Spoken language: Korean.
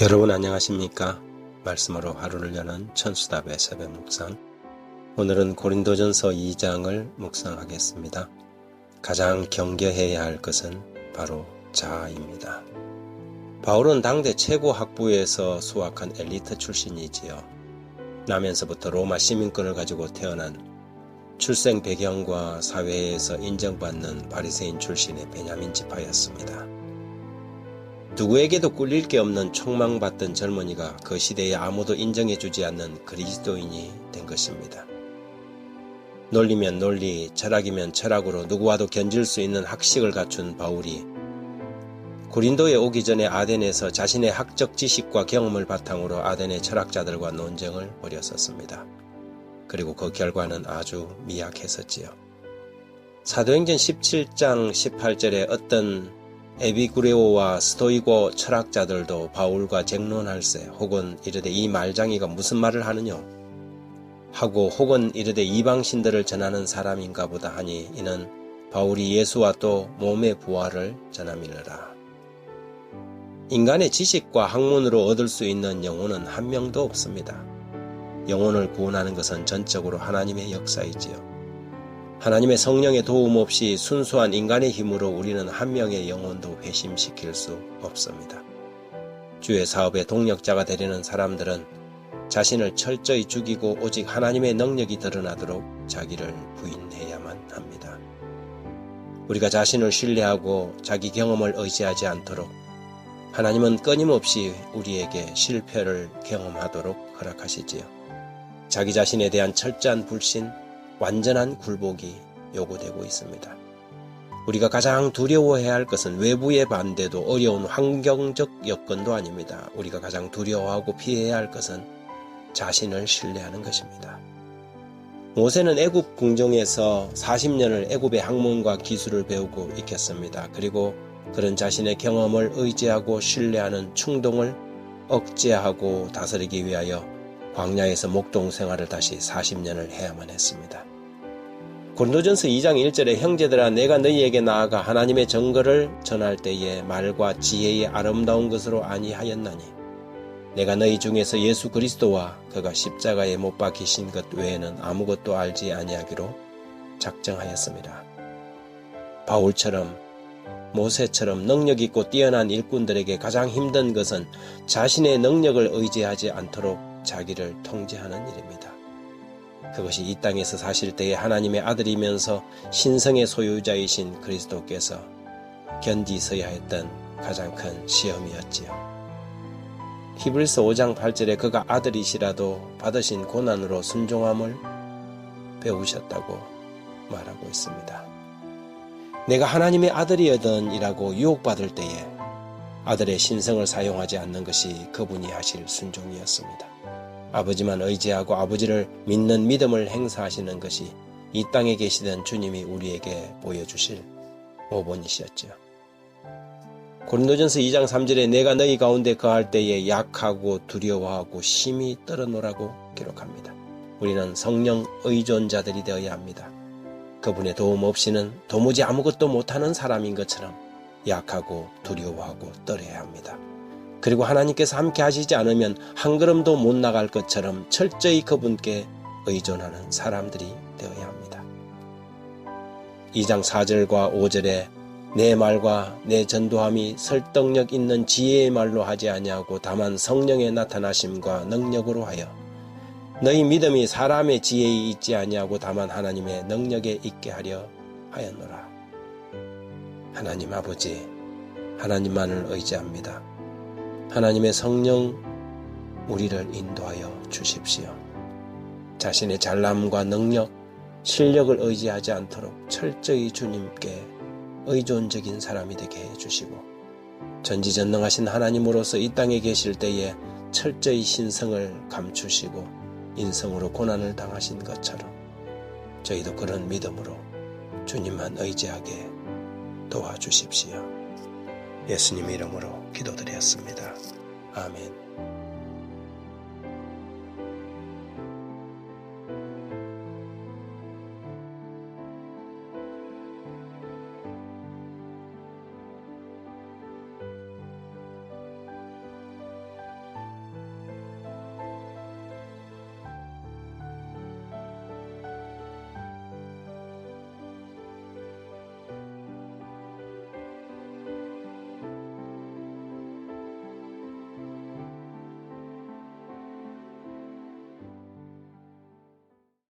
여러분 안녕하십니까? 말씀으로 하루를 여는 천수답의 새벽 묵상. 오늘은 고린도전서 2장을 묵상하겠습니다. 가장 경계해야 할 것은 바로 자아입니다. 바울은 당대 최고 학부에서 수학한 엘리트 출신이지요. 나면서부터 로마 시민권을 가지고 태어난 출생 배경과 사회에서 인정받는 바리새인 출신의 베냐민 지파였습니다. 누구에게도 꿀릴 게 없는 촉망받던 젊은이가 그 시대에 아무도 인정해주지 않는 그리스도인이 된 것입니다. 논리면 논리, 철학이면 철학으로 누구와도 견질 수 있는 학식을 갖춘 바울이 고린도에 오기 전에 아덴에서 자신의 학적 지식과 경험을 바탕으로 아덴의 철학자들과 논쟁을 벌였었습니다. 그리고 그 결과는 아주 미약했었지요. 사도행전 17장 18절에 어떤 에비구레오와 스토이고 철학자들도 바울과 쟁론할세 혹은 이르되 이 말장이가 무슨 말을 하느냐 하고 혹은 이르되 이방신들을 전하는 사람인가 보다 하니 이는 바울이 예수와 또 몸의 부활을 전함이니라. 인간의 지식과 학문으로 얻을 수 있는 영혼은 한 명도 없습니다. 영혼을 구원하는 것은 전적으로 하나님의 역사이지요. 하나님의 성령의 도움 없이 순수한 인간의 힘으로 우리는 한 명의 영혼도 회심시킬 수 없습니다. 주의 사업의 동력자가 되려는 사람들은 자신을 철저히 죽이고 오직 하나님의 능력이 드러나도록 자기를 부인해야만 합니다. 우리가 자신을 신뢰하고 자기 경험을 의지하지 않도록 하나님은 끊임없이 우리에게 실패를 경험하도록 허락하시지요. 자기 자신에 대한 철저한 불신, 완전한 굴복이 요구되고 있습니다. 우리가 가장 두려워해야 할 것은 외부의 반대도 어려운 환경적 여건도 아닙니다. 우리가 가장 두려워하고 피해야 할 것은 자신을 신뢰하는 것입니다. 모세는 애굽 궁정에서 40년을 애굽의 학문과 기술을 배우고 익혔습니다. 그리고 그런 자신의 경험을 의지하고 신뢰하는 충동을 억제하고 다스리기 위하여 광야에서 목동 생활을 다시 40년을 해야만 했습니다. 고린도전서 2장 1절에 형제들아 내가 너희에게 나아가 하나님의 증거를 전할 때에 말과 지혜의 아름다운 것으로 아니하였나니 내가 너희 중에서 예수 그리스도와 그가 십자가에 못 박히신 것 외에는 아무것도 알지 아니하기로 작정하였습니다. 바울처럼 모세처럼 능력 있고 뛰어난 일꾼들에게 가장 힘든 것은 자신의 능력을 의지하지 않도록 자기를 통제하는 일입니다. 그것이 이 땅에서 사실 때에 하나님의 아들이면서 신성의 소유자이신 그리스도께서 견디서야 했던 가장 큰 시험이었지요. 히브리서 5장 8절에 그가 아들이시라도 받으신 고난으로 순종함을 배우셨다고 말하고 있습니다. 내가 하나님의 아들이거든 이라고 유혹받을 때에 아들의 신성을 사용하지 않는 것이 그분이 하실 순종이었습니다. 아버지만 의지하고 아버지를 믿는 믿음을 행사하시는 것이 이 땅에 계시던 주님이 우리에게 보여주실 모본이셨죠. 고린도전서 2장 3절에 내가 너희 가운데 거할 때에 약하고 두려워하고 심히 떨어노라고 기록합니다. 우리는 성령 의존자들이 되어야 합니다. 그분의 도움 없이는 도무지 아무것도 못하는 사람인 것처럼 약하고 두려워하고 떨어야 합니다. 그리고 하나님께서 함께 하시지 않으면 한 걸음도 못 나갈 것처럼 철저히 그분께 의존하는 사람들이 되어야 합니다. 2장 4절과 5절에 내 말과 내 전도함이 설득력 있는 지혜의 말로 하지 아니하고 다만 성령의 나타나심과 능력으로 하여 너희 믿음이 사람의 지혜에 있지 아니하고 다만 하나님의 능력에 있게 하려 하였노라. 하나님 아버지, 하나님만을 의지합니다. 하나님의 성령 우리를 인도하여 주십시오. 자신의 잘남과 능력, 실력을 의지하지 않도록 철저히 주님께 의존적인 사람이 되게 해주시고 전지전능하신 하나님으로서 이 땅에 계실 때에 철저히 신성을 감추시고 인성으로 고난을 당하신 것처럼 저희도 그런 믿음으로 주님만 의지하게 도와주십시오. 예수님 이름으로 기도드렸습니다. 아멘.